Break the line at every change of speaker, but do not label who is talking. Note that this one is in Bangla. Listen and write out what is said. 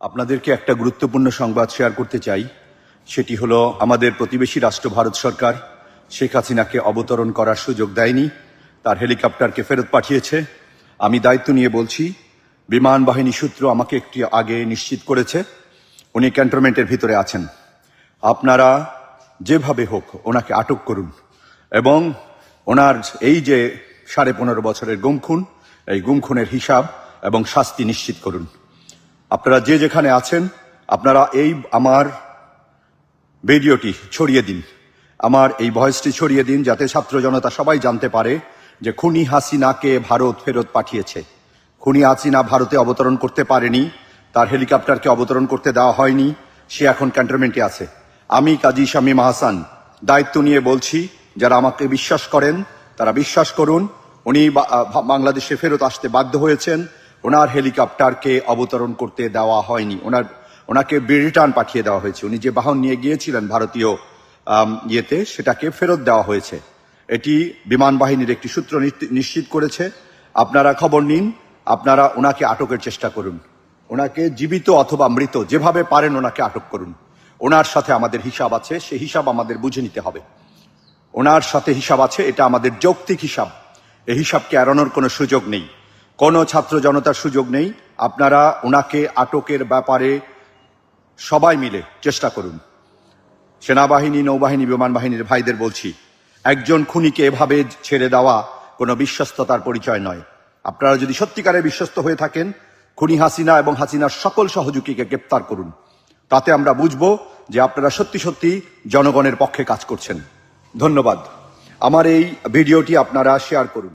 আপনাদেরকে একটা গুরুত্বপূর্ণ সংবাদ শেয়ার করতে চাই। সেটি হলো, আমাদের প্রতিবেশী রাষ্ট্র ভারত সরকার শেখ হাসিনাকে অবতরণ করার সুযোগ দেয়নি, তার হেলিকপ্টারকে ফেরত পাঠিয়েছে। আমি দায়িত্ব নিয়ে বলছি, বিমান বাহিনী সূত্র আমাকে একটু আগে নিশ্চিত করেছে উনি ক্যান্টনমেন্টের ভিতরে আছেন। আপনারা যেভাবে হোক ওনাকে আটক করুন এবং ওনার এই যে 15.5 বছরের গুম খুন, এই গুম খুনের হিসাব এবং শাস্তি নিশ্চিত করুন। আপনারা যে যেখানে আছেন, আপনারা এই আমার ভিডিওটি ছড়িয়ে দিন, আমার এই ভয়েসটি ছড়িয়ে দিন, যাতে ছাত্র জনতা সবাই জানতে পারে যে খুনি হাসিনাকে ভারত ফেরত পাঠিয়েছে। খুনি হাসিনা ভারতে অবতরণ করতে পারেনি, তার হেলিকপ্টারকে অবতরণ করতে দেওয়া হয়নি, সে এখন ক্যান্টনমেন্টে আছে। আমি কাজী শামীম আহসান দায়িত্ব নিয়ে বলছি, যারা আমাকে বিশ্বাস করেন তারা বিশ্বাস করুন, উনি বাংলাদেশে ফেরত আসতে বাধ্য হয়েছেন। ওনার হেলিকপ্টারকে অবতরণ করতে দেওয়া হয়নি, ওনাকে রিটার্ন পাঠিয়ে দেওয়া হয়েছে। উনি যে বাহন নিয়ে গিয়েছিলেন ভারতীয় সেটাকে ফেরত দেওয়া হয়েছে। এটি বিমান বাহিনীর একটি সূত্র নিশ্চিত করেছে। আপনারা খবর নিন, আপনারা ওনাকে আটকের চেষ্টা করুন। ওনাকে জীবিত অথবা মৃত যেভাবে পারেন ওনাকে আটক করুন। ওনার সাথে আমাদের হিসাব আছে, সেই হিসাব আমাদের বুঝে নিতে হবে। ওনার সাথে হিসাব আছে, এটা আমাদের যৌক্তিক হিসাব। এই হিসাবকে এড়ানোর কোনো সুযোগ নেই, কোনো ছাত্র জনতার সুযোগ নেই। আপনারা ওনাকে আটকের ব্যাপারে সবাই মিলে চেষ্টা করুন। সেনাবাহিনী, নৌবাহিনী, বিমান বাহিনীর ভাইদের বলছি, একজন খুনিকে এভাবে ছেড়ে দেওয়া কোনো বিশ্বস্ততার পরিচয় নয়। আপনারা যদি সত্যিকারে বিশ্বস্ত হয়ে থাকেন, খুনি হাসিনা এবং হাসিনার সকল সহযোগীকে গ্রেপ্তার করুন। তাতে আমরা বুঝবো যে আপনারা সত্যি সত্যি জনগণের পক্ষে কাজ করছেন। ধন্যবাদ। আমার এই ভিডিওটি আপনারা শেয়ার করুন।